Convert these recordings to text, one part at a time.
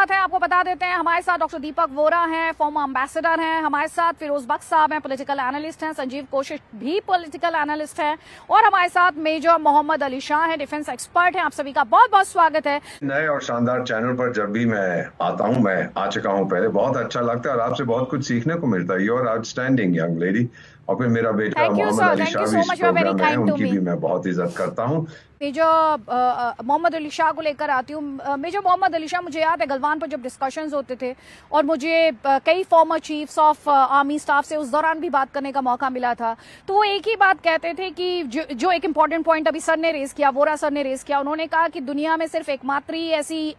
साथ हैं, आपको बता देते हैं, हमारे साथ डॉक्टर दीपक वोरा हैं, फॉर्मर एम्बेसडर हैं, हमारे साथ फिरोज बख्श साहब हैं, पॉलिटिकल एनालिस्ट हैं, संजीव कौशिक भी पॉलिटिकल एनालिस्ट हैं, और हमारे साथ मेजर मोहम्मद अली शाह हैं, डिफेंस एक्सपर्ट हैं। आप सभी का बहुत बहुत स्वागत है नए और शानदार चैनल पर। जब भी मैं आता हूं, मैं आ चुका हूं पहले, बहुत अच्छा लगता है और आपसे बहुत कुछ सीखने को मिलता है। You are outstanding young lady. और फिर मेरा बेटा thank you Mohammad sir, Ali thank Shah you भी सो इस much, you are very program में है, काइंड टू उनकी मी। भी मैं बहुत इज्जत करता हूं। मेजर मोहम्मद अली शाह को लेकर आती हूँ। मेजर मोहम्मद अली शाह, मुझे याद है गलवान पर जब डिस्कशंस होते थे और मुझे कई farmer chiefs of army staff से उस दौरान भी बात करने का मौका मिला था, तो वो एक ही बात कहते थे कि जो एक इम्पॉर्टेंट पॉइंट अभी सर ने रेज किया, वोरा सर ने रेज किया, उन्होंने कहा कि दुनिया में सिर्फ एकमात्र ही ऐसी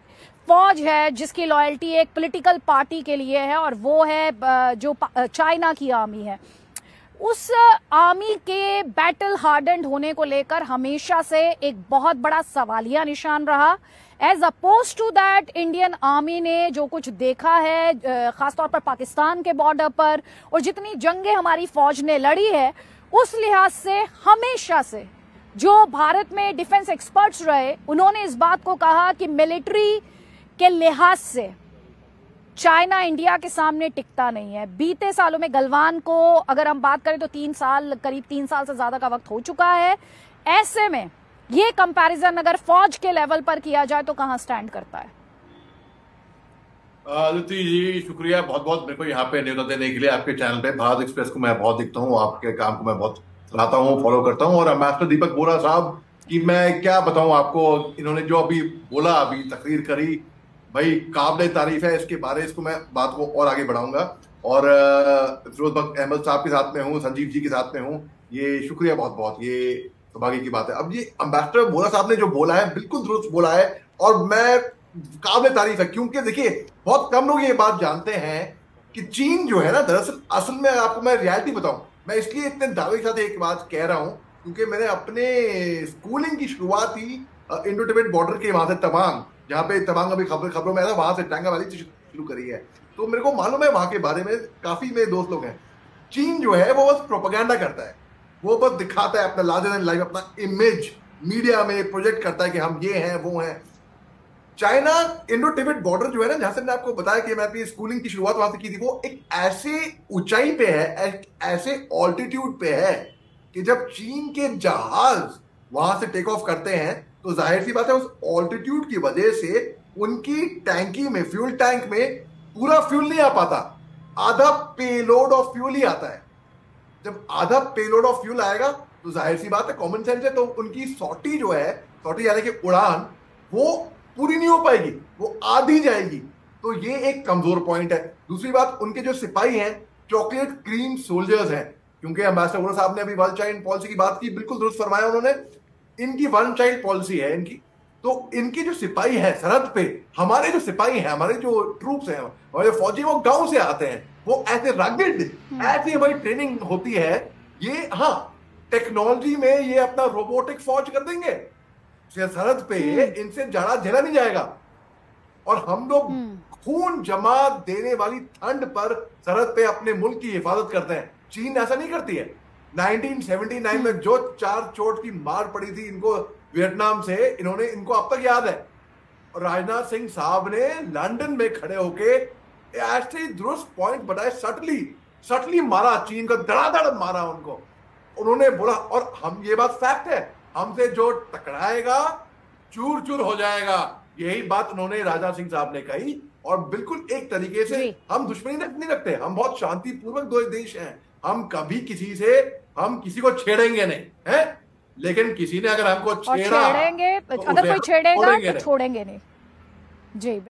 फौज है जिसकी लॉयल्टी एक पॉलिटिकल पार्टी के लिए है, और वो है जो चाइना की आर्मी है। उस आर्मी के बैटल हार्डन्ड होने को लेकर हमेशा से एक बहुत बड़ा सवालिया निशान रहा। As opposed to that, Indian army ने जो कुछ देखा है खासतौर पर पाकिस्तान के बॉर्डर पर, और जितनी जंगें हमारी फौज ने लड़ी है, उस लिहाज से हमेशा से जो भारत में डिफेंस एक्सपर्ट्स रहे, उन्होंने इस बात को कहा कि मिलिट्री के लिहाज से चाइना इंडिया के सामने टिकता नहीं है। बीते सालों में गलवान को अगर हम बात करें तो 3 साल, करीब 3 साल से ज्यादा का वक्त हो चुका है। ऐसे में ये कंपैरिजन अगर फौज के लेवल पर किया जाए तो कहां स्टैंड करता है? अदिति जी, शुक्रिया बहुत बहुत मेरे को यहाँ पे न्यूज़ देने के लिए। आपके चैनल पे भारत एक्सप्रेस को मैं बहुत देखता हूँ, आपके काम को मैं बहुत सराहता हूँ, फॉलो करता हूँ। और एम्बेसडर दीपक वोरा साहब की मैं क्या बताऊँ आपको, इन्होंने जो अभी बोला, अभी तकरीर करी, भाई काबिल तारीफ है। इसके बारे इसको मैं बात को और आगे बढ़ाऊंगा। और फिरोज बख्श अहमद साहब के साथ में हूँ, संजीव जी के साथ में हूँ, ये शुक्रिया बहुत बहुत, ये सौभाग्य की बात है। अब ये एम्बेसडर वोरा साहब ने जो बोला है बिल्कुल दुरुस्त बोला है, और मैं काबिल तारीफ है। क्योंकि देखिए, बहुत कम लोग ये बात जानते हैं कि चीन जो है ना, दरअसल असल में आपको मैं रियलिटी बताऊं, मैं इसलिए इतने दावे के साथ एक बात कह रहा हूं क्योंकि मैंने अपने स्कूलिंग की शुरुआत ही इंडो तिब्बत बॉर्डर के वहां से तवांग, जहाँ पे तवांग अभी खबरों में आया, वहां से टांगा वैली से शुरू करी है। तो मेरे को मालूम है वहां के बारे में, काफी मेरे दोस्त लोग हैं। चीन जो है वो बस प्रोपेगेंडा करता है, वो बस दिखाता है अपना लार्जर देन लाइफ, अपना इमेज मीडिया में प्रोजेक्ट करता है कि हम ये हैं वो हैं। चाइना इंडो तिब्बत बॉर्डर जो है ना, जहां से मैंने आपको बताया कि मैं अपनी स्कूलिंग की शुरुआत वहां से की थी, वो एक ऐसे ऊंचाई पे है, एक ऐसे ऑल्टीट्यूड पे है कि जब चीन के जहाज वहां से टेक ऑफ करते हैं तो जाहिर सी बात है उस ऑल्टीट्यूड की वजह से उनकी टैंकी में, फ्यूल टैंक में पूरा फ्यूल नहीं आ पाता, आधा पेलोड ऑफ फ्यूल ही आता है। जब आधा पेलोड ऑफ फ्यूल आएगा तो जाहिर सी बात है, कॉमन सेंस है, तो उनकी सॉटी जो है, सॉटी यानी कि उड़ान, वो पूरी नहीं हो पाएगी, वो आधी जाएगी। तो ये एक कमजोर पॉइंट है। दूसरी बात, उनके जो सिपाही हैं चॉकलेट क्रीम सोल्जर्स हैं, क्योंकि एम्बेसडर वोरा साहब ने अभी वन चाइल्ड पॉलिसी की बात की, बिल्कुल दुरुस्त फरमाया उन्होंने। इनकी वन चाइल्ड पॉलिसी है इनकी। तो इनके जो सिपाही हैं सरहद पे, हमारे जो सिपाही हैं, हमारे जो ट्रूप्स हैं, हमारे जो फौजी, वो गांव से आते हैं, वो ऐसे रगड, ऐसी हमारी ट्रेनिंग होती है। ये हाँ, टेक्नोलॉजी में ये अपना रोबोटिक फौज कर देंगे, सरहद पे इनसे जाना झेला नहीं जाएगा। और हम लोग खून जमा देने वाली ठंड पर सरहद पे अपने मुल्क की हिफाजत करते हैं। चीन ऐसा नहीं करती है। 1979 में जो 4 चोट की मार पड़ी थी इनको वियतनाम से, इनको अब तक याद है। और राजनाथ सिंह साहब ने लंदन में खड़े होके ऐसे दुरुस्त पॉइंट बताए, सटली मारा चीन को, धड़ाधड़ मारा उनको। उन्होंने बोला, और हम, ये बात फैक्ट है, हमसे जो टकराएगा चूर चूर हो जाएगा। यही बात उन्होंने राजनाथ सिंह साहब ने कही। और बिल्कुल एक तरीके से हम दुश्मनी नहीं रखते, हम बहुत शांतिपूर्वक दो देश हैं। हम कभी हम किसी को छेड़ेंगे नहीं है, लेकिन किसी ने अगर हमको छेड़ा, अगर कोई छेड़ेगा तो छोड़ेंगे नहीं। जी।